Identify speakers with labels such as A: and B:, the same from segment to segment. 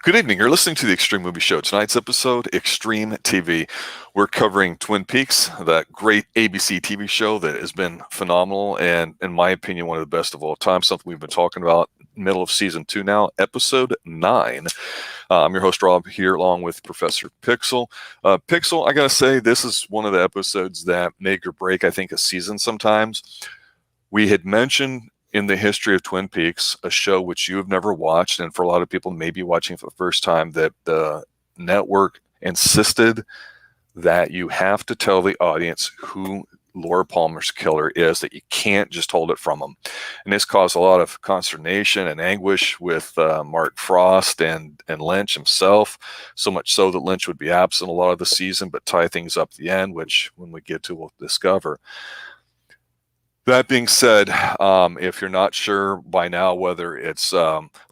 A: Good evening. You're listening to the Xtreme Movie Show. Tonight's episode, Xtreme TV. We're covering Twin Peaks, that great ABC TV show that has been phenomenal and, in my opinion, one of the best of all time. Something we've been talking about middle of season 2 now, episode 9. I'm your host, Rob, here along with Professor Pixel. Pixel, I got to say, this is one of the episodes that make or break, I think, a season sometimes. We had mentioned in the history of Twin Peaks, a show which you have never watched, and for a lot of people maybe watching for the first time, that the network insisted that you have to tell the audience who Laura Palmer's killer is, that you can't just hold it from them. And this caused a lot of consternation and anguish with Mark Frost and Lynch himself, so much so that Lynch would be absent a lot of the season, but tie things up at the end, which when we get to, we'll discover. That being said, if you're not sure by now whether it's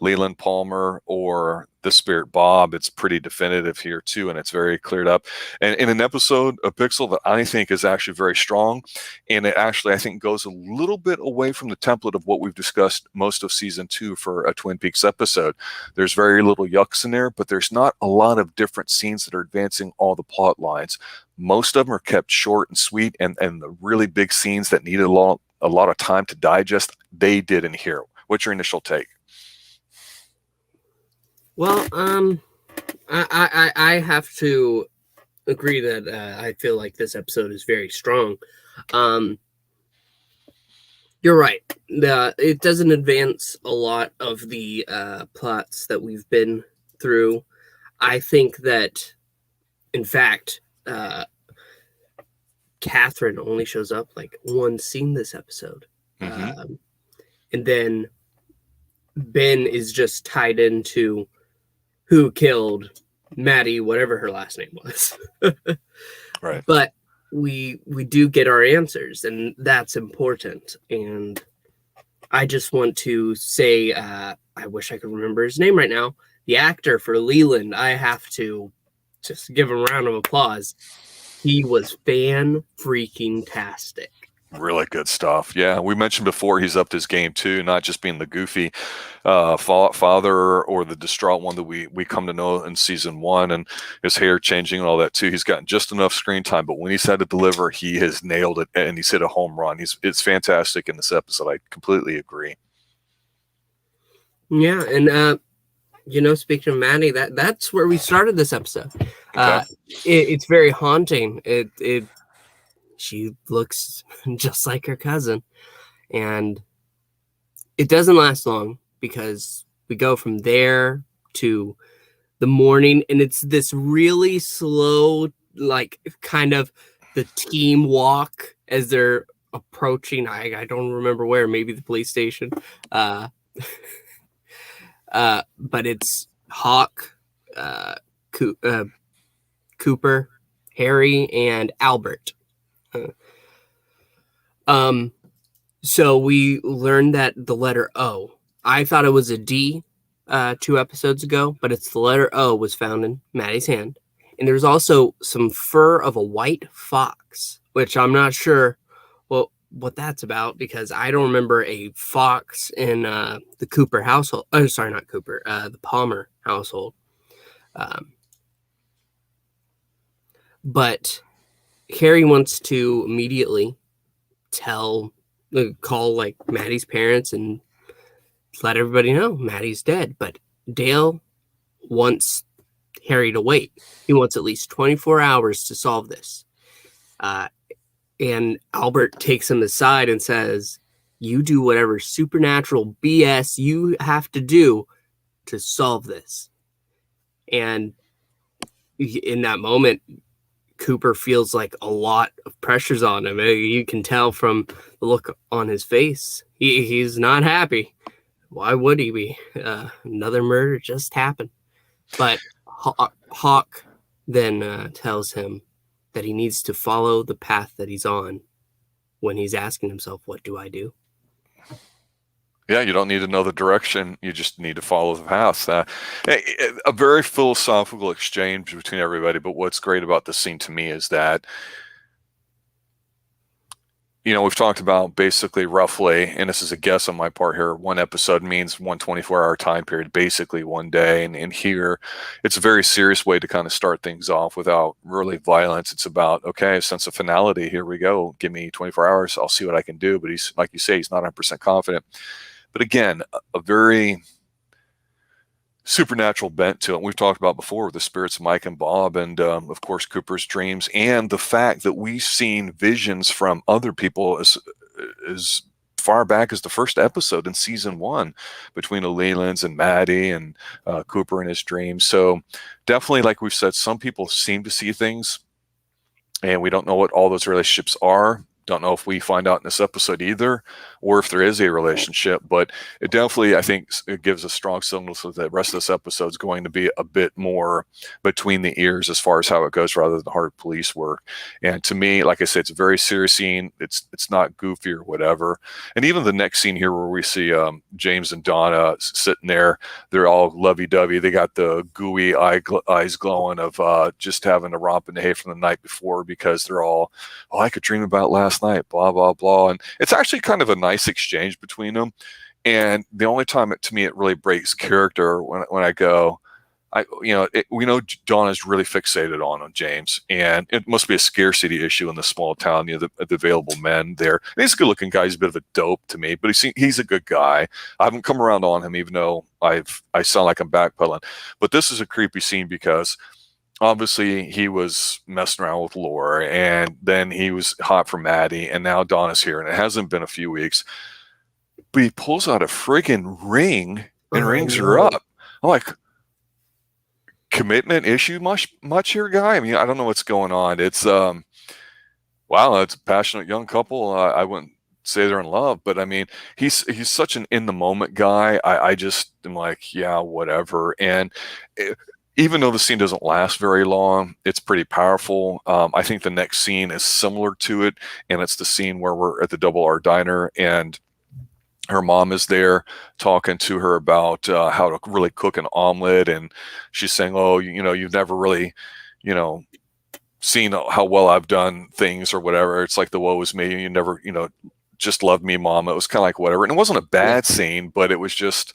A: Leland Palmer or the Spirit Bob, it's pretty definitive here too, and it's very cleared up. And in an episode of Pixel that I think is actually very strong, and it actually I think goes a little bit away from the template of what we've discussed most of season 2 for a Twin Peaks episode. There's very little yucks in there, but there's not a lot of different scenes that are advancing all the plot lines. Most of them are kept short and sweet, and the really big scenes that needed a lot of time to digest, they did in here. What's your initial take?
B: Well, I have to agree that I feel like this episode is very strong. You're right. It doesn't advance a lot of the plots that we've been through. I think that, in fact, Catherine only shows up like one scene this episode.
A: Mm-hmm.
B: And then Ben is just tied into who killed Maddie, whatever her last name was.
A: Right.
B: But we do get our answers, and that's important. And I just want to say, I wish I could remember his name right now. The actor for Leland, I have to just give him a round of applause. He was fan-freaking-tastic.
A: Really good stuff. Yeah, we mentioned before he's upped his game too, not just being the goofy father or the distraught one that we come to know in season 1, and his hair changing and all that too. He's gotten just enough screen time, but when he's had to deliver, he has nailed it, and he's hit a home run. It's fantastic in this episode. I completely agree.
B: Yeah, and speaking of Maddie, that's where we started this episode. Okay. It's very haunting. She looks just like her cousin, and it doesn't last long because we go from there to the morning, and it's this really slow, like kind of the team walk as they're approaching. I don't remember where, maybe the police station. But it's Hawk, Cooper, Harry, and Albert. So we learned that the letter O, I thought it was a D 2 episodes ago, but it's the letter O was found in Maddie's hand. And there's also some fur of a white fox, which I'm not sure what that's about, because I don't remember a fox in the Cooper household. Oh, sorry, not Cooper, the Palmer household. But Harry wants to immediately call like Maddie's parents and let everybody know Maddie's dead. But Dale wants Harry to wait. He wants at least 24 hours to solve this. And Albert takes him aside and says, you do whatever supernatural BS you have to do to solve this. And in that moment, Cooper feels like a lot of pressure's on him. You can tell from the look on his face. He's not happy. Why would he be? Another murder just happened. But Hawk then tells him that he needs to follow the path that he's on when he's asking himself, what do I do?
A: Yeah, you don't need to know the direction. You just need to follow the path. A very philosophical exchange between everybody. But what's great about this scene to me is that we've talked about basically roughly, and this is a guess on my part here, one episode means 1 24-hour time period, basically one day. And here, it's a very serious way to kind of start things off without really violence. It's about, okay, a sense of finality. Here we go. Give me 24 hours. I'll see what I can do. But he's, like you say, he's not 100% confident. But again, a very supernatural bent to it. We've talked about before the spirits of Mike and Bob, and of course Cooper's dreams, and the fact that we've seen visions from other people as far back as the first episode in season 1 between the Lelands and Maddie and Cooper in his dreams. So definitely, like we've said, some people seem to see things, and we don't know what all those relationships are. Don't know if we find out in this episode either, or if there is a relationship, but it definitely, I think, it gives a strong signal so that the rest of this episode is going to be a bit more between the ears as far as how it goes, rather than hard police work. And to me, like I said, it's a very serious scene. It's not goofy or whatever. And even the next scene here where we see James and Donna sitting there, they're all lovey-dovey. They got the gooey eyes glowing of just having a romp in the hay from the night before, because they're all, oh, I could dream about last night, blah, blah, blah. And it's actually kind of a nice exchange between them. And the only time to me it really breaks character when I go, we know Donna's really fixated on James, and it must be a scarcity issue in the small town, the available men there. And he's a good looking guy. He's a bit of a dope to me, but he's a good guy. I haven't come around on him, even though I sound like I'm backpedaling. But this is a creepy scene because obviously he was messing around with Laura, and then he was hot for Maddie, and now Donna's here, and it hasn't been a few weeks. But he pulls out a friggin' ring and rings her up. I'm like, commitment issue much here, guy? I mean, I don't know what's going on. It's wow, it's a passionate young couple. I wouldn't say they're in love, but I mean, he's such an in the moment guy. I just am like, yeah, whatever. And even though the scene doesn't last very long, it's pretty powerful. I think the next scene is similar to it, and it's the scene where we're at the Double R Diner, and her mom is there talking to her about how to really cook an omelet, and she's saying, oh, you've never really, seen how well I've done things or whatever. It's like the woe is me. You never, just love me, mom. It was kind of like whatever. And it wasn't a bad scene, but it was just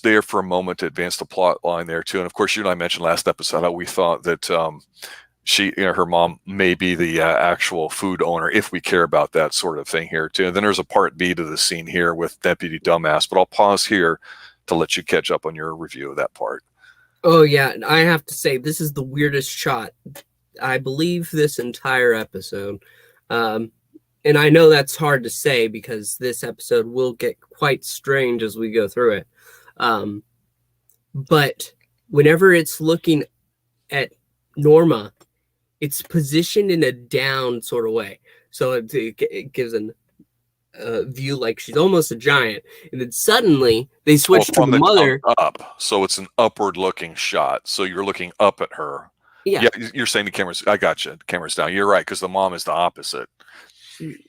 A: there for a moment to advance the plot line there too. And of course, you and I mentioned last episode how we thought that her mom may be the actual food owner, if we care about that sort of thing here too. And then there's a part B to the scene here with Deputy Dumbass, but I'll pause here to let you catch up on your review of that part.
B: Oh yeah, I have to say this is the weirdest shot, I believe, this entire episode. And I know that's hard to say because this episode will get quite strange as we go through it. But whenever it's looking at Norma, it's positioned in a down sort of way. So it gives a view like she's almost a giant. And then suddenly they switch to the mother.
A: Up. So it's an upward looking shot. So you're looking up at her. Yeah, you're saying the camera's, I got you. The camera's down. You're right, because the mom is the opposite.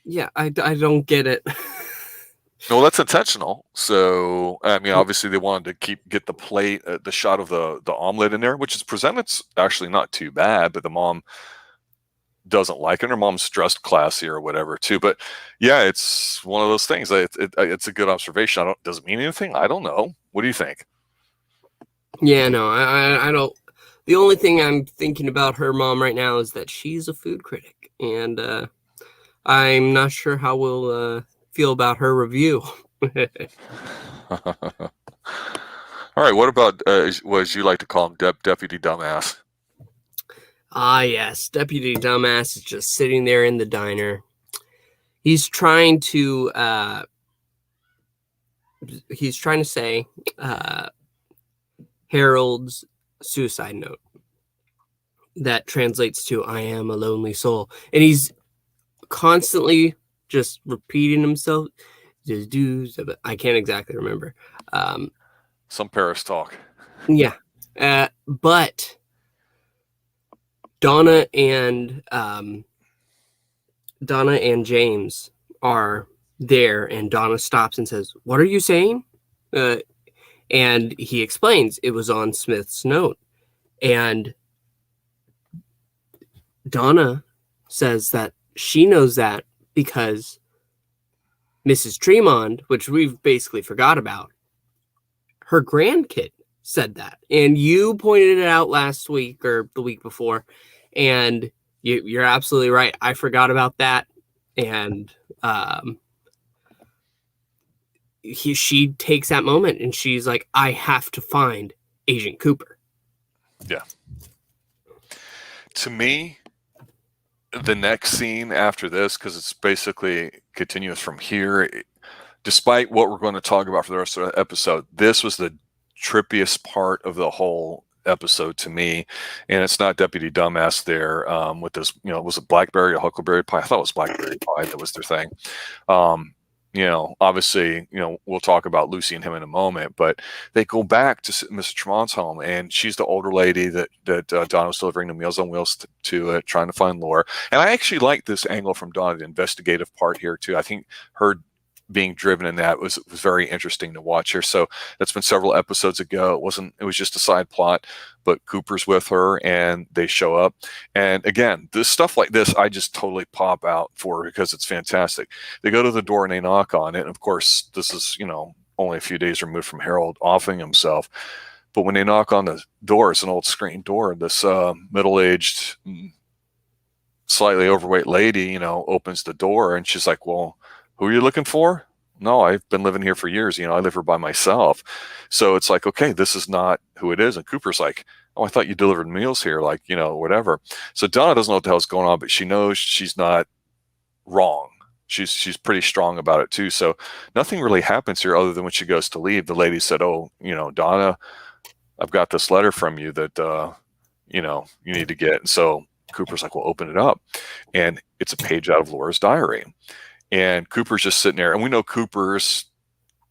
B: Yeah, I don't get it.
A: No, that's intentional. So, I mean, obviously they wanted to get the plate, the shot of the omelet in there, which is presented actually not too bad, but the mom doesn't like it. Her mom's dressed classy or whatever too. But yeah, it's one of those things. It's a good observation. Does it mean anything? I don't know. What do you think?
B: Yeah, no, I don't. The only thing I'm thinking about her mom right now is that she's a food critic, and I'm not sure how we'll feel about her review.
A: All right, what about what as you like to call him, Deputy Dumbass?
B: Ah, yes, Deputy Dumbass is just sitting there in the diner. He's trying to say Harold's suicide note. That translates to "I am a lonely soul," and he's constantly just repeating himself. I can't exactly remember.
A: Some Paris talk.
B: Yeah, but Donna and James are there, and Donna stops and says, "What are you saying?" And he explains it was on Smith's note, and Donna says that she knows that because Mrs. Tremont, which we've basically forgot about, her grandkid said that. And you pointed it out last week or the week before. And you're absolutely right. I forgot about that. And she takes that moment and she's like, I have to find Agent Cooper.
A: Yeah. To me, the next scene after this, because it's basically continuous from here, despite what we're going to talk about for the rest of the episode, this was the trippiest part of the whole episode to me. And it's not Deputy Dumbass there with this, was it blackberry or huckleberry pie? I thought it was blackberry pie that was their thing. Obviously, we'll talk about Lucy and him in a moment, but they go back to Mrs. Tremont's home, and she's the older lady that Donna was delivering the Meals on Wheels to trying to find Laura. And I actually like this angle from Donna, the investigative part here too. I think her being driven in that was very interesting to watch here. So that's been several episodes ago. It was just a side plot, but Cooper's with her and they show up. And again, this stuff like this, I just totally pop out for because it's fantastic. They go to the door and they knock on it. And of course, this is, only a few days removed from Harold offing himself. But when they knock on the door, it's an old screen door. This middle-aged, slightly overweight lady, opens the door and she's like, well, who are you looking for? No, I've been living here for years. I live here by myself. So it's like, okay, this is not who it is. And Cooper's like, oh, I thought you delivered meals here, whatever. So Donna doesn't know what the hell's going on, but she knows she's not wrong. She's pretty strong about it too. So nothing really happens here other than when she goes to leave, the lady said, oh, Donna, I've got this letter from you that, you need to get. And so Cooper's like, well, open it up. And it's a page out of Laura's diary. And Cooper's just sitting there. And we know Cooper's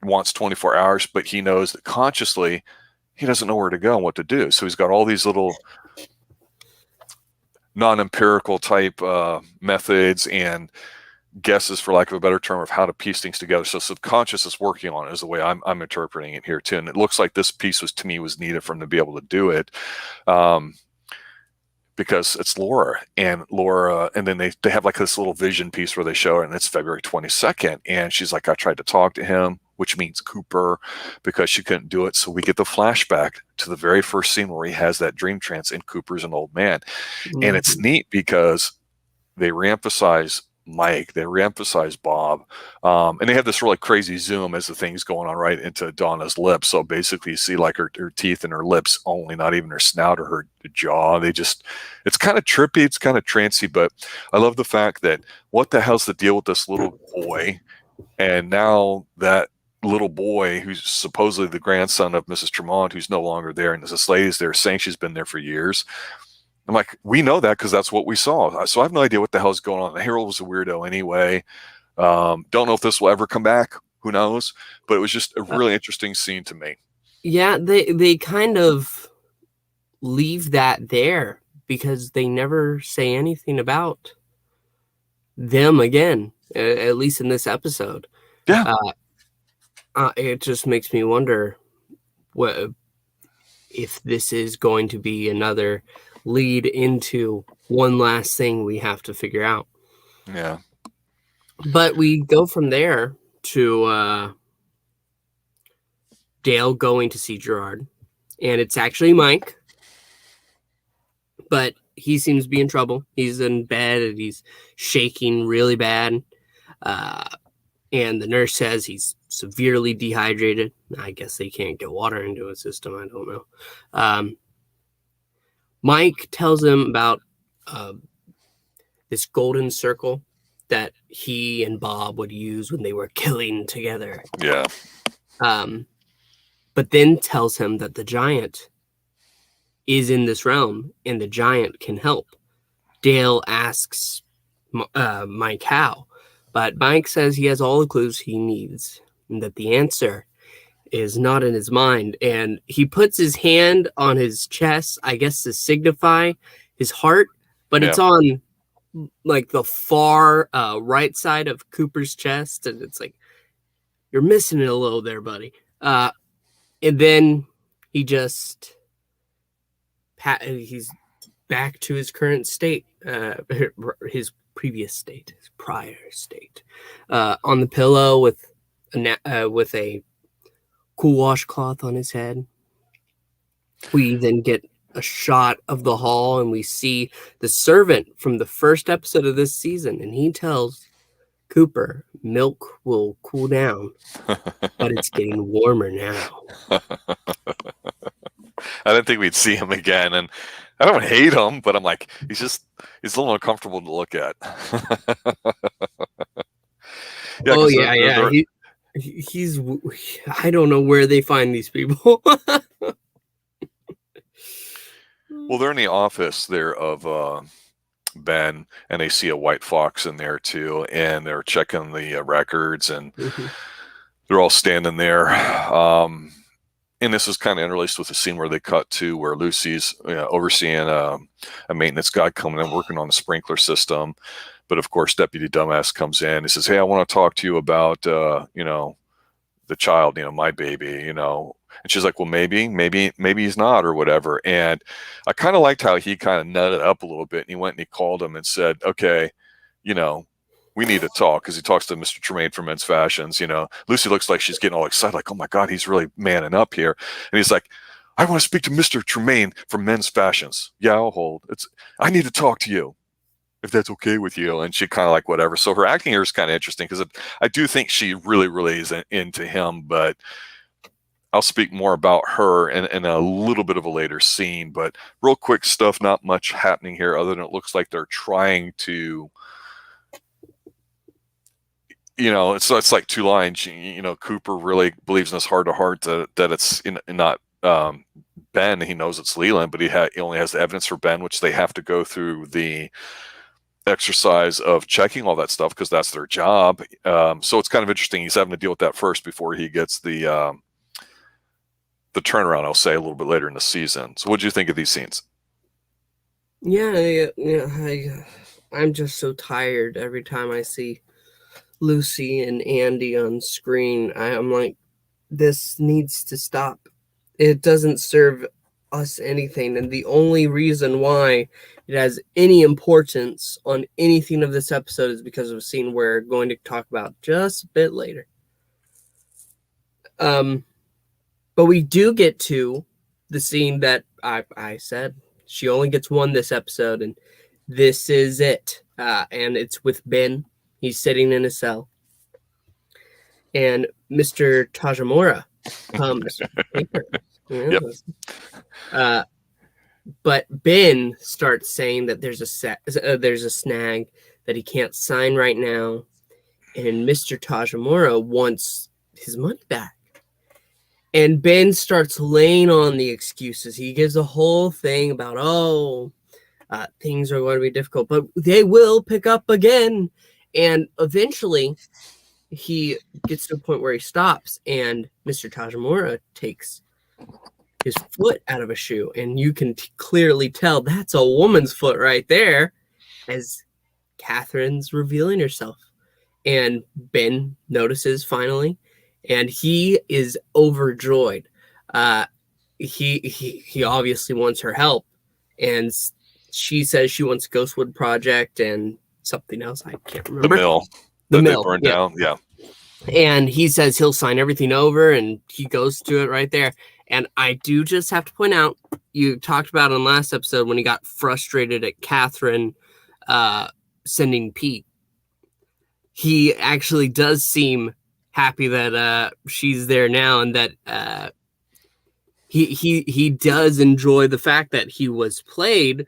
A: wants 24 hours, but he knows that consciously he doesn't know where to go and what to do. So he's got all these little non-empirical type methods and guesses, for lack of a better term, of how to piece things together. So subconscious is working on it is the way I'm interpreting it here too. And it looks like this piece was needed for him to be able to do it. Because it's Laura, and then they have like this little vision piece where they show her, and it's February 22nd. And she's like, I tried to talk to him, which means Cooper, because she couldn't do it. So we get the flashback to the very first scene where he has that dream trance and Cooper's an old man. Mm-hmm. And it's neat because they reemphasize Mike, they reemphasize Bob, and they have this really crazy zoom as the thing's going on right into Donna's lips. So basically you see like her teeth and her lips only, not even her snout or her jaw. It's kind of trippy, it's kind of trancy, but I love the fact that what the hell's the deal with this little boy? And now that little boy, who's supposedly the grandson of Mrs. Tremont, who's no longer there, and this lady's there saying she's been there for years. I'm like, we know that because that's what we saw. So I have no idea what the hell's going on. Harold was a weirdo anyway. Don't know if this will ever come back. Who knows? But it was just a really interesting scene to me.
B: Yeah, they kind of leave that there because they never say anything about them again, at least in this episode.
A: Yeah.
B: It just makes me wonder if this is going to be another lead into one last thing we have to figure out.
A: Yeah.
B: But we go from there to Dale going to see Gerard. And it's actually Mike. But he seems to be in trouble. He's in bed and he's shaking really bad. And the nurse says he's severely dehydrated. I guess they can't get water into his system. I don't know. Mike tells him about this golden circle that he and Bob would use when they were killing together.
A: Yeah.
B: But then tells him that the giant is in this realm and the giant can help. Dale asks Mike how, but Mike says he has all the clues he needs and that the answer is not in his mind. And he puts his hand on his chest, I guess to signify his heart, but it's on like the far right side of Cooper's chest. And it's like, you're missing it a little there, buddy. And then he just, he's back to his current state, his previous state, his prior state, on the pillow with a cool washcloth on his head. We then get a shot of the hall, and we see the servant from the first episode of this season, and he tells Cooper milk will cool down, but it's getting warmer now.
A: I didn't think we'd see him again, and I don't hate him, but I'm like, he's a little uncomfortable to look at.
B: Yeah. He's I don't know where they find these people.
A: Well, they're in the office there of Ben, and they see a white fox in there too, and they're checking the records, and they're all standing there. And this is kind of interlaced with the scene where they cut to where Lucy's overseeing a maintenance guy coming in working on the sprinkler system. But of course, Deputy Dumbass comes in. He says, "Hey, I want to talk to you about the child, my baby, And she's like, "Well, maybe he's not, or whatever." And I kind of liked how he kind of nutted up a little bit, and he went and he called him and said, "Okay, we need to talk," because he talks to Mr. Tremaine from Men's Fashions. Lucy looks like she's getting all excited, like, "Oh my God, he's really manning up here." And he's like, "I want to speak to Mr. Tremaine from Men's Fashions." "Yeah, I'll hold. I need to talk to you, if that's okay with you." And she kind of like, whatever. So her acting here is kind of interesting, because I do think she really, really is into him, but I'll speak more about her in a little bit of a later scene. But real quick stuff, not much happening here other than it looks like they're trying to, it's like two lines. Cooper really believes in his heart of heart that it's not Ben. He knows it's Leland, but he only has the evidence for Ben, which they have to go through the exercise of checking all that stuff because that's their job. So it's kind of interesting. He's having to deal with that first before he gets the turnaround, I'll say, a little bit later in the season. So what do you think of these scenes?
B: Yeah. I'm just so tired every time I see Lucy and Andy on screen. I'm like, this needs to stop. It doesn't serve us anything, and the only reason why it has any importance on anything of this episode is because of a scene we're going to talk about just a bit later. But we do get to the scene that I said she only gets one this episode, and this is it. And it's with Ben. He's sitting in a cell, and Mr. Tajimura comes.
A: Yep.
B: But Ben starts saying that there's a snag that he can't sign right now, and Mr. Tajimura wants his money back. And Ben starts laying on the excuses. He gives a whole thing about, things are going to be difficult, but they will pick up again. And eventually, he gets to a point where he stops, and Mr. Tajimura takes his foot out of a shoe, and you can clearly tell that's a woman's foot right there, as Catherine's revealing herself. And Ben notices finally, and he is overjoyed. He obviously wants her help, and she says she wants Ghostwood Project and something else I can't remember.
A: The mill burned down. Yeah.
B: And he says he'll sign everything over, and he goes to it right there. And I do just have to point out, you talked about in last episode when he got frustrated at Catherine sending Pete. He actually does seem happy that she's there now, and that he does enjoy the fact that he was played,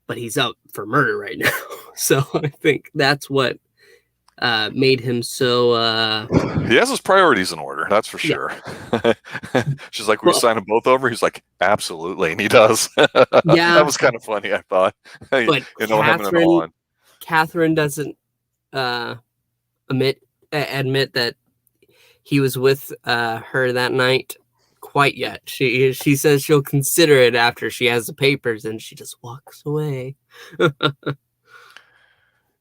B: but he's up for murder right now. So I think that's what made him so...
A: He has his priorities in order, that's for sure. Yeah. She's like, we sign them both over? He's like, absolutely, and he does. Yeah. That was kind of funny, I thought.
B: But Catherine doesn't admit that he was with her that night quite yet. She says she'll consider it after she has the papers, and she just walks away.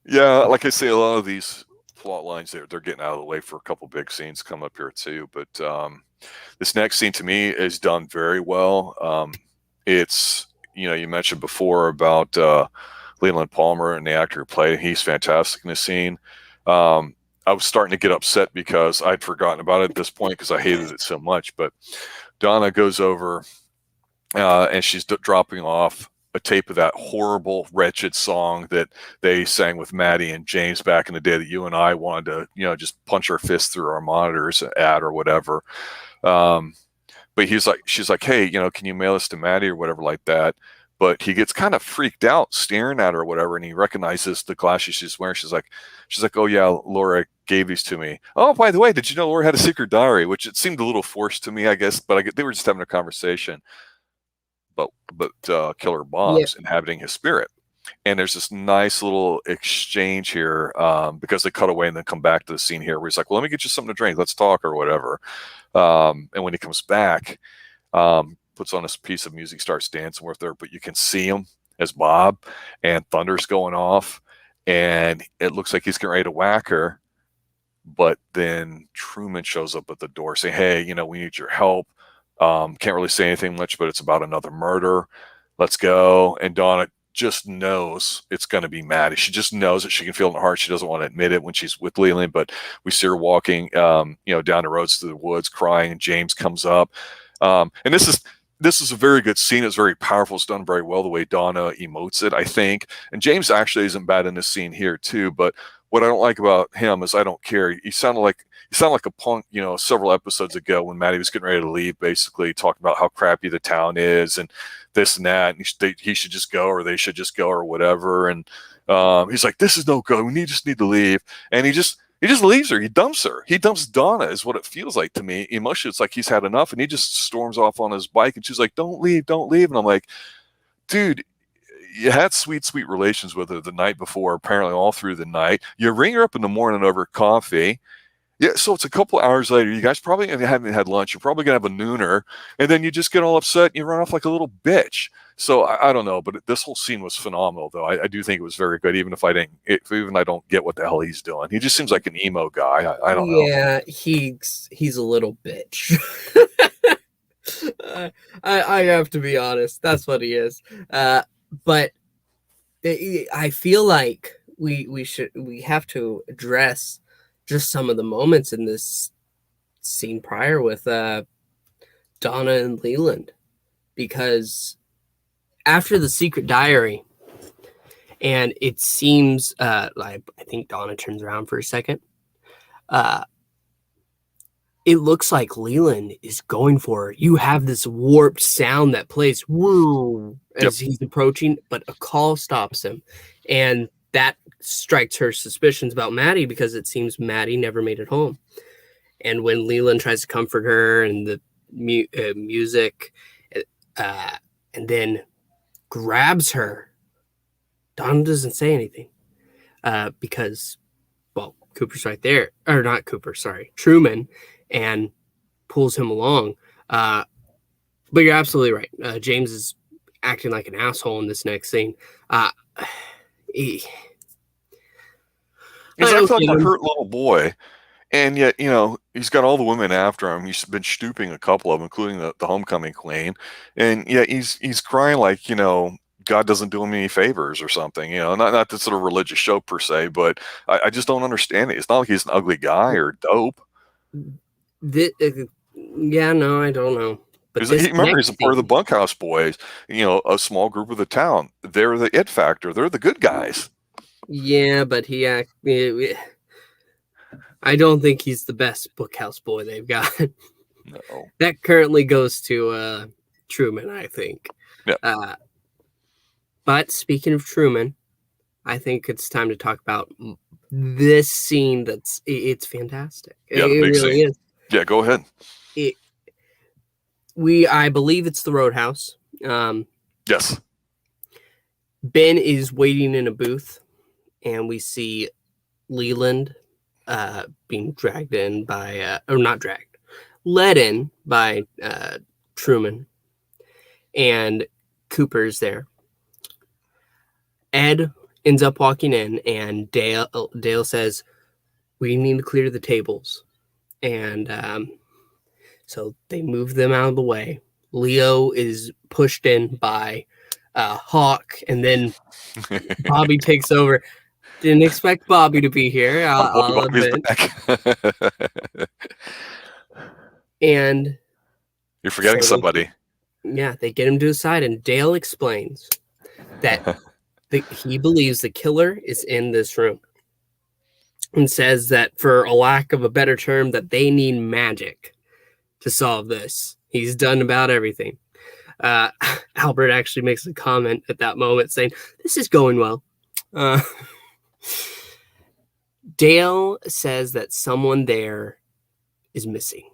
A: Yeah, like I say, a lot of these plot lines they're getting out of the way for a couple big scenes come up here too. But this next scene to me is done very well. It's, you mentioned before about Leland Palmer and the actor who played him, he's fantastic in the scene. I was starting to get upset because I'd forgotten about it at this point because I hated it so much. But Donna goes over and she's dropping off a tape of that horrible, wretched song that they sang with Maddie and James back in the day that you and I wanted to, just punch our fists through our monitors at or whatever. But she's like, hey, can you mail this to Maddie or whatever like that? But he gets kind of freaked out staring at her or whatever, and he recognizes the glasses she's wearing. She's like, oh yeah, Laura gave these to me. Oh, by the way, did you know Laura had a secret diary? Which it seemed a little forced to me, I guess, but they were just having a conversation. But Killer Bob's inhabiting his spirit. And there's this nice little exchange here because they cut away and then come back to the scene here where he's like, well, let me get you something to drink. Let's talk or whatever. And when he comes back, puts on this piece of music, starts dancing with her, but you can see him as Bob, and thunder's going off, and it looks like he's getting ready to whack her. But then Truman shows up at the door saying, hey, we need your help. Can't really say anything much, but it's about another murder. Let's go. And Donna just knows it's going to be Maddie. She just knows it. She can feel it in her heart. She doesn't want to admit it when she's with Leland, but we see her walking, down the roads to the woods, crying, and James comes up. And this is a very good scene. It's very powerful. It's done very well the way Donna emotes it, I think. And James actually isn't bad in this scene here too. But what I don't like about him is I don't care. He sounded like a punk, several episodes ago when Maddie was getting ready to leave, basically talking about how crappy the town is and this and that, and he should just go, or they should just go, or whatever. And he's like, this is no good. We just need to leave. And he just leaves her. He dumps her. He dumps Donna is what it feels like to me. Emotionally, it's like he's had enough, and he just storms off on his bike, and she's like, don't leave. And I'm like, dude, you had sweet relations with her the night before, apparently all through the night. You ring her up in the morning over coffee. Yeah, so it's a couple hours later. You guys probably haven't had lunch. You're probably going to have a nooner. And then you just get all upset and you run off like a little bitch. So I don't know, but this whole scene was phenomenal, though. I do think it was very good, even if I don't get what the hell he's doing. He just seems like an emo guy. I don't know.
B: Yeah, he's a little bitch. I have to be honest. That's what he is. But I feel like we have to address just some of the moments in this scene prior with Donna and Leland, because after the secret diary, and it seems like, I think Donna turns around for a second. It looks like Leland is going for her. You have this warped sound that plays woo as he's approaching, but a call stops him, and that strikes her suspicions about Maddie, because it seems Maddie never made it home. And when Leland tries to comfort her and the music, and then grabs her, Donna doesn't say anything because, well, Cooper's right there, or not Cooper, sorry, Truman, and pulls him along. But you're absolutely right. James is acting like an asshole in this next scene. He's
A: acting like a hurt little boy, and yet, he's got all the women after him. He's been stooping a couple of them, including the homecoming queen, and yet he's crying like, God doesn't do him any favors or something. Not this sort of religious show per se, but I just don't understand it. It's not like he's an ugly guy or dope.
B: Yeah, no, I don't know. But
A: he's a part of the Bunkhouse Boys, a small group of the town. They're the it factor. They're the good guys.
B: Yeah, but I don't think he's the best Bunkhouse Boy they've got.
A: No.
B: That currently goes to Truman, I think.
A: Yeah.
B: But speaking of Truman, I think it's time to talk about this scene. It's fantastic.
A: Yeah,
B: it really scene. Is.
A: Yeah, go ahead.
B: I believe it's the Roadhouse.
A: Yes.
B: Ben is waiting in a booth, and we see Leland being dragged in by, or not dragged, led in by Truman, and Cooper's there. Ed ends up walking in, and Dale says, we need to clear the tables. And so they move them out of the way. Leo is pushed in by Hawk, and then Bobby takes over. Didn't expect Bobby to be here, I'll
A: Bobby's
B: admit.
A: back.
B: And
A: You're forgetting somebody.
B: They get him to his side, and Dale explains that he believes the killer is in this room, and says that, for a lack of a better term, that they need magic to solve this. He's done about everything. Albert actually makes a comment at that moment saying, "This is going well." Dale says that someone there is missing.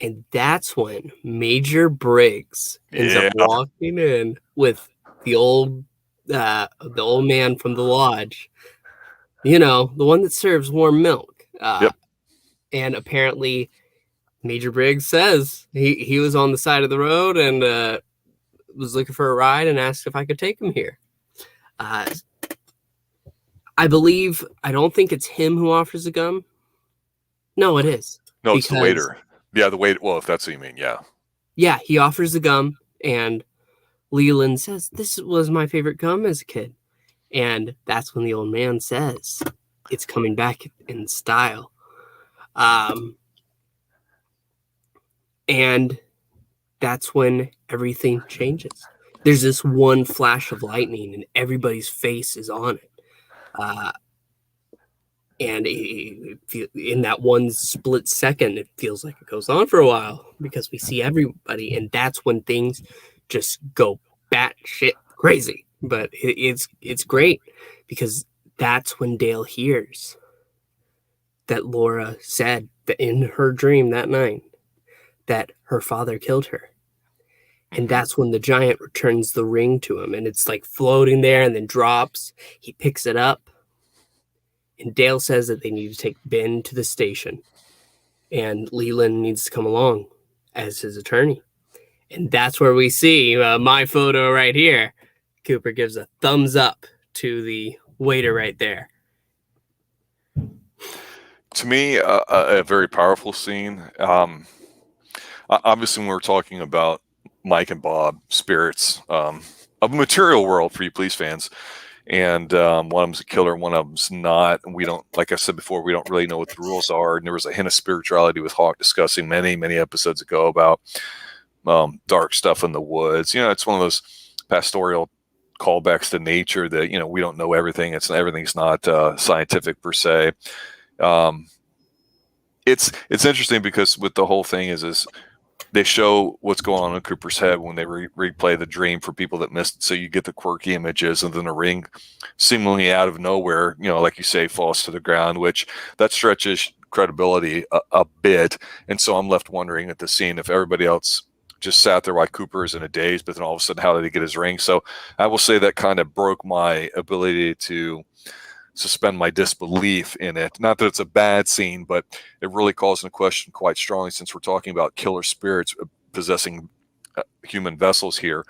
B: And that's when Major Briggs ends up walking in with the old man from the lodge. You know, the one that serves warm milk.
A: Yep.
B: And apparently Major Briggs says he was on the side of the road and was looking for a ride and asked if I could take him here. I don't think it's him who offers the gum. No, it is.
A: No, it's the waiter. Yeah, the waiter. Well, if that's what you mean, yeah.
B: Yeah, he offers the gum, and Leland says, "This was my favorite gum as a kid." And that's when the old man says, "It's coming back in style." And that's when everything changes. There's this one flash of lightning, and everybody's face is on it. And in that one split second, it feels like it goes on for a while because we see everybody, and that's when things just go batshit crazy. But it's great because that's when Dale hears that Laura said that in her dream that night that her father killed her. And that's when the giant returns the ring to him, and it's like floating there and then drops. He picks it up. And Dale says that they need to take Ben to the station. And Leland needs to come along as his attorney. And that's where we see my photo right here. Cooper gives a thumbs up to the waiter right there.
A: To me, a very powerful scene. Obviously, when we're talking about Mike and Bob, spirits of a material world for you police fans, and one of them's a killer, one of them's not. And we don't, like I said before, we don't really know what the rules are. And there was a hint of spirituality with Hawk discussing many episodes ago about dark stuff in the woods. You know, it's one of those pastoral callbacks to nature that, you know, we don't know everything. Everything's not scientific per se. It's interesting because with the whole thing is they show what's going on in Cooper's head when they replay the dream for people that missed it. So you get the quirky images, and then the ring seemingly out of nowhere, you know, like you say, falls to the ground, which that stretches credibility a bit. And so I'm left wondering at the scene if everybody else just sat there while Cooper is in a daze, but then all of a sudden, how did he get his ring? So I will say that kind of broke my ability to suspend my disbelief in it. Not that it's a bad scene, but it really calls into question quite strongly, since we're talking about killer spirits possessing human vessels here,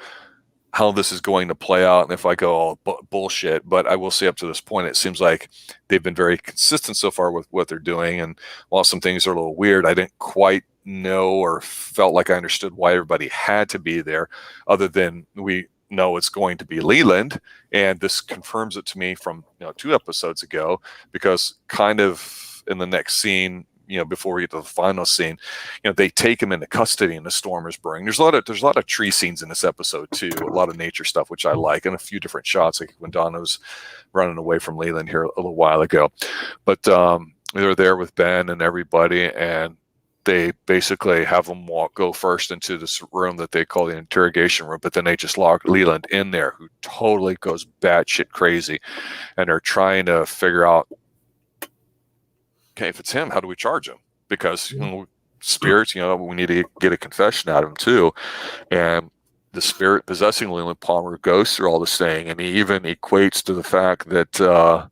A: how this is going to play out. And if I go all bullshit, but I will say up to this point, it seems like they've been very consistent so far with what they're doing. And while some things are a little weird, I didn't quite know or felt like I understood why everybody had to be there, other than we know it's going to be Leland. And this confirms it to me from 2 episodes ago, because kind of in the next scene, before we get to the final scene, they take him into custody and the storm is brewing. There's a lot of tree scenes in this episode too, a lot of nature stuff, which I like, and a few different shots, like when Donna was running away from Leland here a little while ago. But they're there with Ben and everybody, and they basically have them go first into this room that they call the interrogation room, but then they just lock Leland in there, who totally goes batshit crazy, and they're trying to figure out, okay, if it's him, how do we charge him? Because spirits, we need to get a confession out of him too. And the spirit possessing Leland Palmer goes through all this thing, and he even equates to the fact that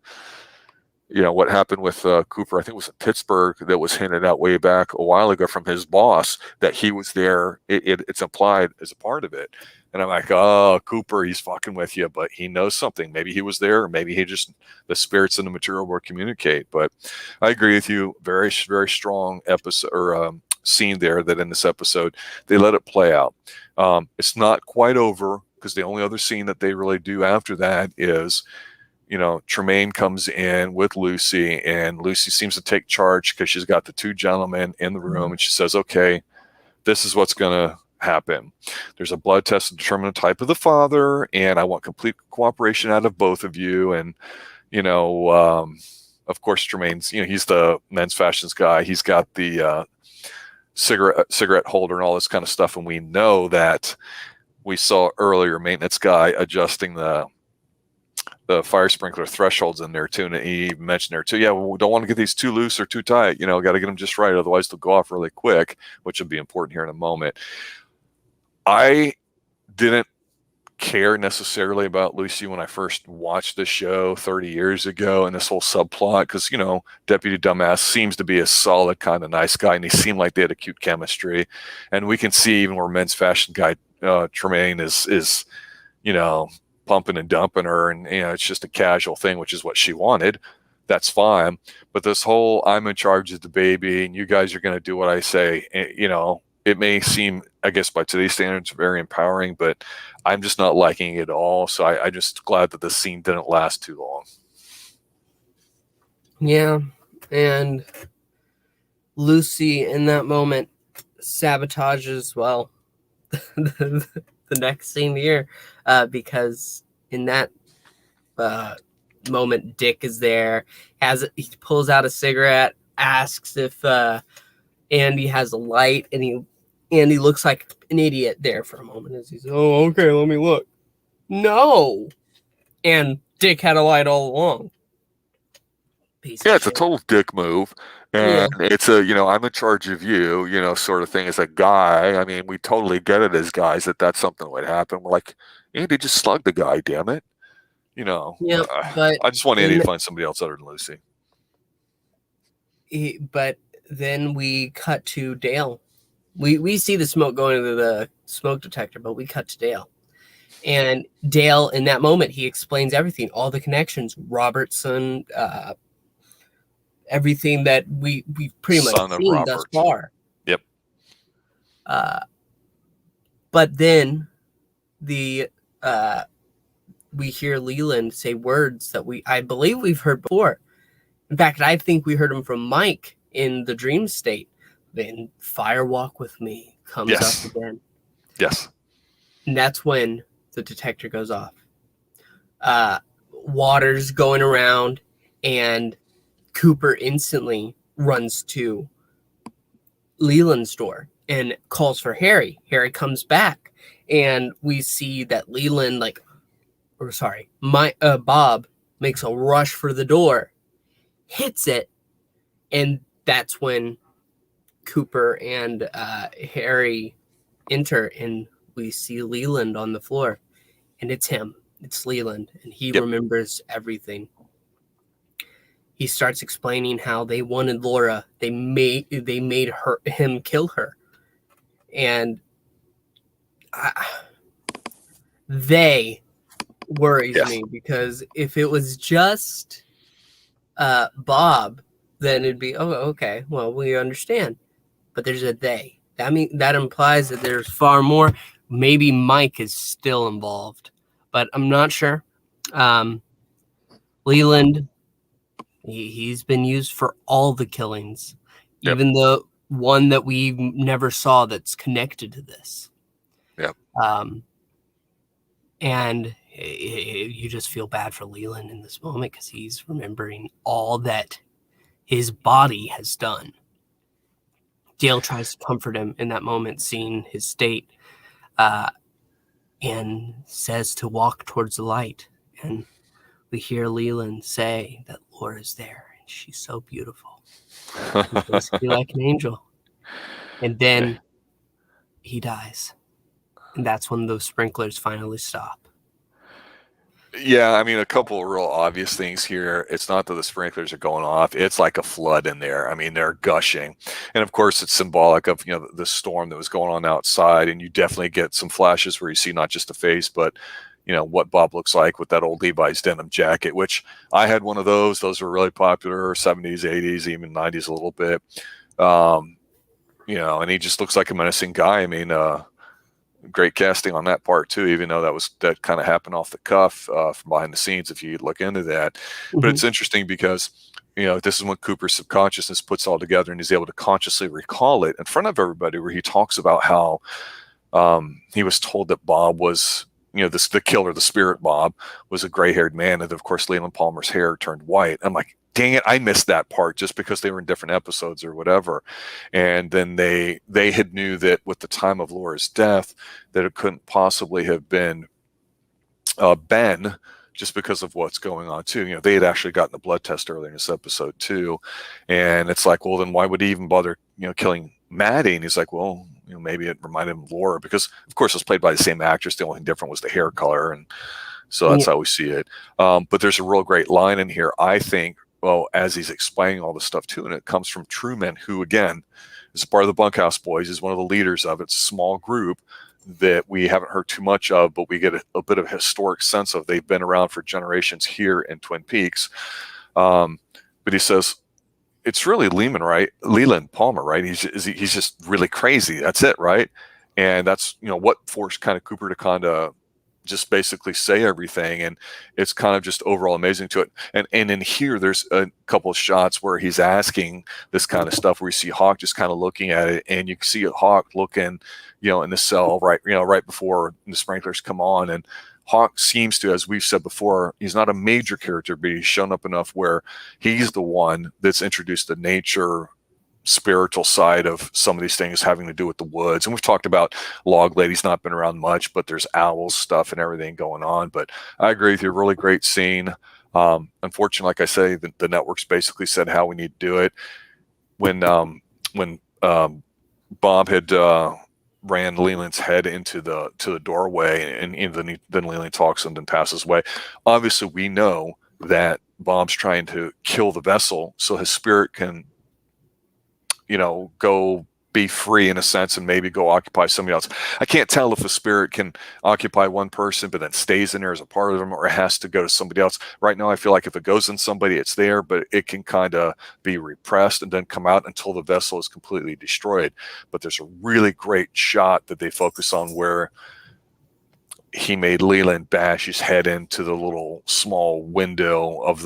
A: what happened with Cooper, I think it was in Pittsburgh, that was hinted out way back a while ago from his boss, that he was there. It's implied as a part of it. And I'm like, oh, Cooper, he's fucking with you, but he knows something. Maybe he was there, or maybe the spirits in the material world communicate. But I agree with you. Very, very strong episode or scene there, that in this episode, they let it play out. It's not quite over because the only other scene that they really do after that is, Tremaine comes in with Lucy, and Lucy seems to take charge because she's got the two gentlemen in the room, and she says, okay, this is what's going to happen. There's a blood test to determine the type of the father, and I want complete cooperation out of both of you. And, of course, Tremaine's, he's the men's fashions guy. He's got the cigarette holder and all this kind of stuff. And we know that we saw earlier maintenance guy adjusting the fire sprinkler thresholds in there too, and he mentioned there too, yeah, we don't want to get these too loose or too tight, got to get them just right, otherwise they'll go off really quick, which will be important here in a moment. I didn't care necessarily about Lucy when I first watched the show 30 years ago and this whole subplot, because Deputy Dumbass seems to be a solid kind of nice guy, and they seem like they had a cute chemistry, and we can see even where men's fashion guy Tremaine is pumping and dumping her, and it's just a casual thing, which is what she wanted. That's fine. But this whole I'm in charge of the baby and you guys are going to do what I say, it may seem, I guess by today's standards, very empowering, but I'm just not liking it at all. So I'm just glad that the scene didn't last too long.
B: Yeah, and Lucy in that moment sabotages, well, the next scene here, because in that moment, Dick is there, he pulls out a cigarette, asks if Andy has a light, and Andy looks like an idiot there for a moment as he's, oh, okay, let me look. No, and Dick had a light all along.
A: Yeah, it's a total dick move. And it's a, I'm in charge of you, sort of thing. As a guy, I mean, we totally get it as guys that's something that would happen. We're like, Andy, just slug the guy, damn it.
B: Yeah, but
A: I just want Andy to find somebody else other than Lucy.
B: But then we cut to Dale. We see the smoke going into the smoke detector, but we cut to Dale. And Dale, in that moment, he explains everything, all the connections, Robertson, everything that we've pretty much seen thus far.
A: Yep.
B: But then we hear Leland say words that I believe we've heard before. In fact, I think we heard them from Mike in the dream state. Then Fire Walk with Me comes up again.
A: Yes.
B: And that's when the detector goes off. Water's going around, and Cooper instantly runs to Leland's door and calls for Harry. Harry comes back, and we see that Leland, Bob makes a rush for the door, hits it, and that's when Cooper and Harry enter, and we see Leland on the floor, and it's him. It's Leland, and he remembers everything. He starts explaining how they wanted Laura. They made him kill her, and they worries me, because if it was just Bob, then it'd be, oh, okay, well, we understand. But there's a they. That implies that there's far more. Maybe Mike is still involved, but I'm not sure. Leland, he's been used for all the killings, even the one that we never saw that's connected to this.
A: Yep.
B: And you just feel bad for Leland in this moment, because he's remembering all that his body has done. Dale tries to comfort him in that moment, seeing his state, and says to walk towards the light. And we hear Leland say that Laura's there, and she's so beautiful. She's basically like an angel. And then he dies. And that's when those sprinklers finally stop.
A: Yeah, I mean, a couple of real obvious things here. It's not that the sprinklers are going off. It's like a flood in there. I mean, they're gushing. And of course, it's symbolic of, the storm that was going on outside. And you definitely get some flashes where you see not just the face, but, what Bob looks like with that old Levi's denim jacket, which I had one of those. Those were really popular, 70s, 80s, even 90s a little bit. And he just looks like a menacing guy. I mean, great casting on that part too, even though that kind of happened off the cuff from behind the scenes if you look into that. But it's interesting because this is when Cooper's subconsciousness puts all together and he's able to consciously recall it in front of everybody, where he talks about how he was told that Bob was, the killer, the spirit Bob, was a gray-haired man, and of course Leland Palmer's hair turned white. I'm like, dang it, I missed that part just because they were in different episodes or whatever. And then they had knew that with the time of Laura's death that it couldn't possibly have been Ben, just because of what's going on too. They had actually gotten a blood test earlier in this episode too, and it's like, well, then why would he even bother killing Maddie? And he's like, well, maybe it reminded him of Laura, because of course it was played by the same actress. The only thing different was the hair color, and so that's how we see it. But there's a real great line in here, I think, well, as he's explaining all this stuff too, and it comes from Truman, who again is part of the Bunkhouse Boys, is one of the leaders of it. It's a small group that we haven't heard too much of, but we get a bit of a historic sense of. They've been around for generations here in Twin Peaks. But he says, it's really Leland Palmer, right? He's just really crazy. That's it, right? And that's, what forced kind of Cooper to kind of just basically say everything, and it's kind of just overall amazing to it. And in here there's a couple of shots where he's asking this kind of stuff, where you see Hawk just kind of looking at it, and you can see Hawk looking in the cell right before the sprinklers come on. And Hawk seems to, as we've said before, he's not a major character, but he's shown up enough where he's the one that's introduced the nature spiritual side of some of these things having to do with the woods. And we've talked about Log Lady's not been around much, but there's owls stuff and everything going on. But I agree with you, really great scene. Unfortunately, like I say, the networks basically said how we need to do it. When Bob had ran Leland's head into the doorway, and then Leland talks and then passes away. Obviously, we know that Bob's trying to kill the vessel so his spirit can go be free in a sense and maybe go occupy somebody else. I can't tell if a spirit can occupy one person but then stays in there as a part of them, or it has to go to somebody else. Right now, I feel like if it goes in somebody, it's there, but it can kind of be repressed and then come out until the vessel is completely destroyed. But there's a really great shot that they focus on where he made Leland bash his head into the little small window of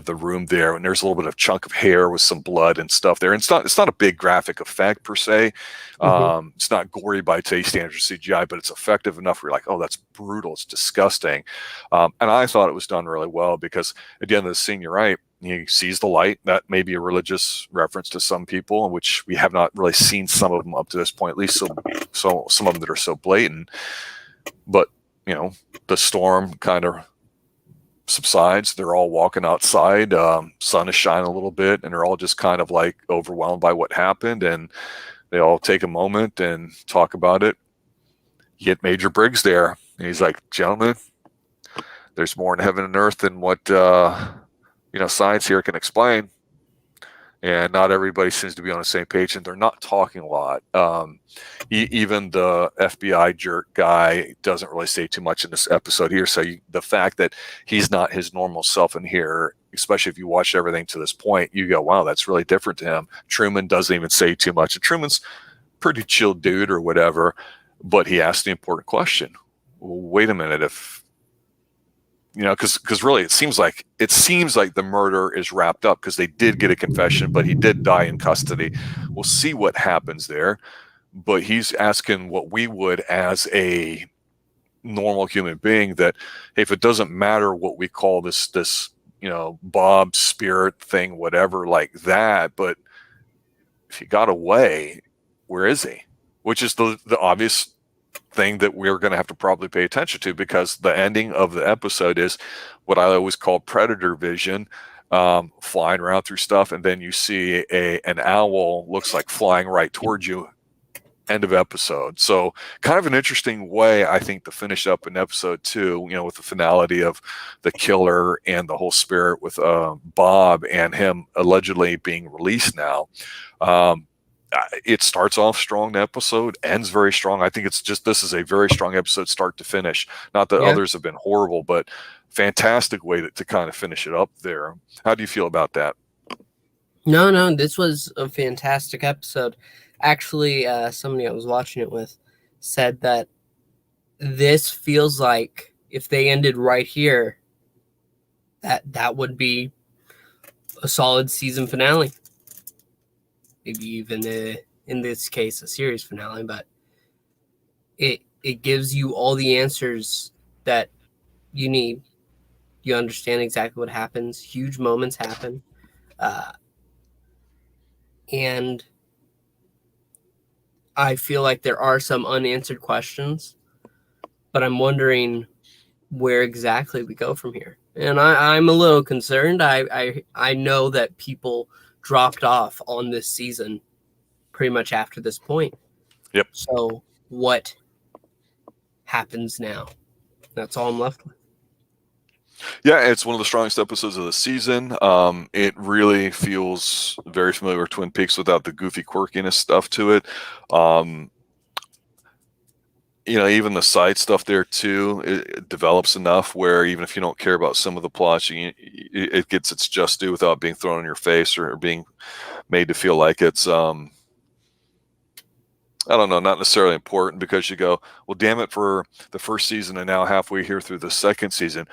A: the room there, and there's a little bit of chunk of hair with some blood and stuff there. And it's not a big graphic effect per se. It's not gory by today's standards of CGI, but it's effective enough where you're like, oh, that's brutal, it's disgusting. And I thought it was done really well, because at the end of the scene, you're right, he sees the light. That may be a religious reference to some people, which we have not really seen some of them up to this point, at least so some of them that are so blatant. But the storm kind of subsides. They're all walking outside. Sun is shining a little bit, and they're all just kind of like overwhelmed by what happened. And they all take a moment and talk about it. You get Major Briggs there, and he's like, "Gentlemen, there's more in heaven and earth than what science here can explain." And not everybody seems to be on the same page, and they're not talking a lot. Even the FBI jerk guy doesn't really say too much in this episode here. So the fact that he's not his normal self in here, especially if you watch everything to this point, you go, wow, that's really different to him. Truman doesn't even say too much. And Truman's pretty chill dude or whatever, but he asked the important question. Well, wait a minute, if because really it seems like the murder is wrapped up, because they did get a confession, but he did die in custody. We'll see what happens there. But he's asking what we would as a normal human being, that hey, if it doesn't matter what we call this Bob spirit thing, whatever like that, but if he got away, where is he? Which is the obvious thing that we're going to have to probably pay attention to, because the ending of the episode is what I always call predator vision, flying around through stuff, and then you see an owl looks like flying right towards you. End of episode. So kind of an interesting way, I think, to finish up in episode 2, with the finality of the killer and the whole spirit with Bob and him allegedly being released now. It starts off strong, the episode ends very strong. I think this is a very strong episode start to finish. Not that others have been horrible, but fantastic way to kind of finish it up there. How do you feel about that?
B: No, this was a fantastic episode. Actually, somebody I was watching it with said that this feels like if they ended right here, that would be a solid season finale. Maybe even in this case, a series finale, but it gives you all the answers that you need. You understand exactly what happens. Huge moments happen. And I feel like there are some unanswered questions, but I'm wondering where exactly we go from here. And I'm a little concerned. I know that people dropped off on this season pretty much after this point.
A: Yep.
B: So what happens now? That's all I'm left with.
A: Yeah, it's one of the strongest episodes of the season. It really feels very familiar with Twin Peaks without the goofy quirkiness stuff to it. Even the side stuff there too, it develops enough where even if you don't care about some of the plots, it gets its just due without being thrown in your face or being made to feel like it's I don't know, not necessarily important, because you go, well, damn it, for the first season and now halfway here through the second season,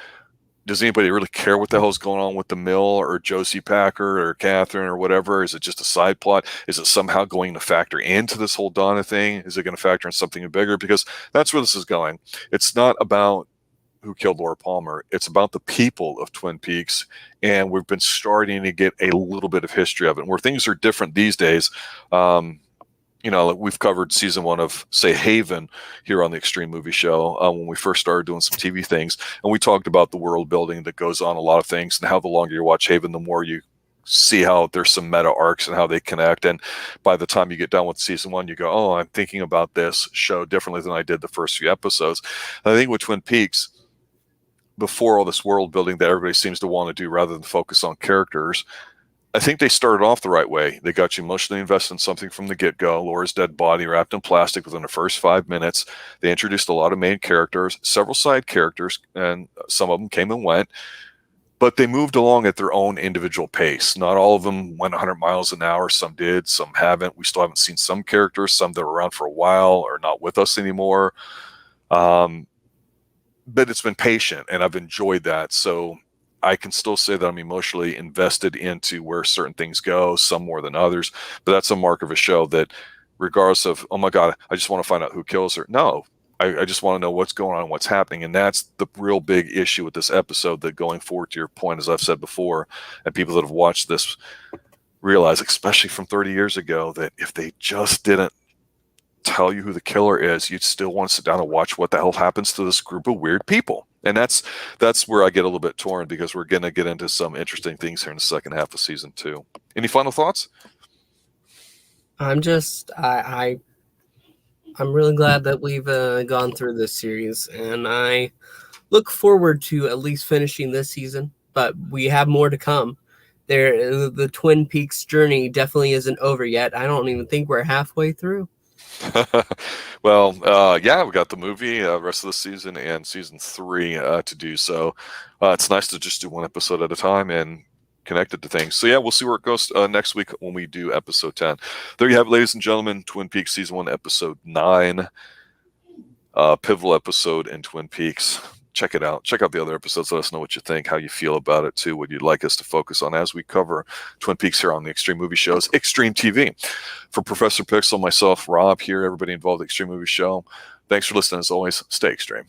A: does anybody really care what the hell's going on with the mill or Josie Packer or Catherine or whatever? Is it just a side plot? Is it somehow going to factor into this whole Donna thing? Is it going to factor in something bigger? Because that's where this is going. It's not about who killed Laura Palmer. It's about the people of Twin Peaks, and we've been starting to get a little bit of history of it. Where things are different these days, we've covered season 1 of, say, Haven here on the Xtreme Movie Show when we first started doing some TV things. And we talked about the world building that goes on a lot of things, and how the longer you watch Haven, the more you see how there's some meta arcs and how they connect. And by the time you get done with season 1, you go, oh, I'm thinking about this show differently than I did the first few episodes. And I think with Twin Peaks, before all this world building that everybody seems to want to do rather than focus on characters, I think they started off the right way. They got you emotionally invested in something from the get-go. Laura's dead body wrapped in plastic within the first 5 minutes. They introduced a lot of main characters, several side characters, and some of them came and went. But they moved along at their own individual pace. Not all of them went 100 miles an hour. Some did, some haven't. We still haven't seen some characters, some that were around for a while are not with us anymore. But it's been patient, and I've enjoyed that. So I can still say that I'm emotionally invested into where certain things go, some more than others. But that's a mark of a show that, regardless of, oh my God, I just want to find out who kills her. No, I just want to know what's going on, what's happening. And that's the real big issue with this episode, that going forward, to your point, as I've said before, and people that have watched this realize, especially from 30 years ago, that if they just didn't tell you who the killer is, you'd still want to sit down and watch what the hell happens to this group of weird people. And that's where I get a little bit torn, because we're going to get into some interesting things here in the second half of season 2. Any final thoughts?
B: I'm really glad that we've gone through this series, and I look forward to at least finishing this season, but we have more to come. The Twin Peaks journey definitely isn't over yet. I don't even think we're halfway through.
A: Well, yeah, we got the movie, rest of the season, and season 3 to do. So it's nice to just do one episode at a time and connect it to things. So yeah, we'll see where it goes next week when we do episode 10. There you have it, ladies and gentlemen. Twin Peaks season 1, episode 9, pivotal episode in Twin Peaks. Check it out. Check out the other episodes. Let us know what you think, how you feel about it too, what you'd like us to focus on as we cover Twin Peaks here on the Xtreme Movie Show's Xtreme TV. For Professor Pixel, myself, Rob here, everybody involved with the Xtreme Movie Show, thanks for listening. As always, stay extreme.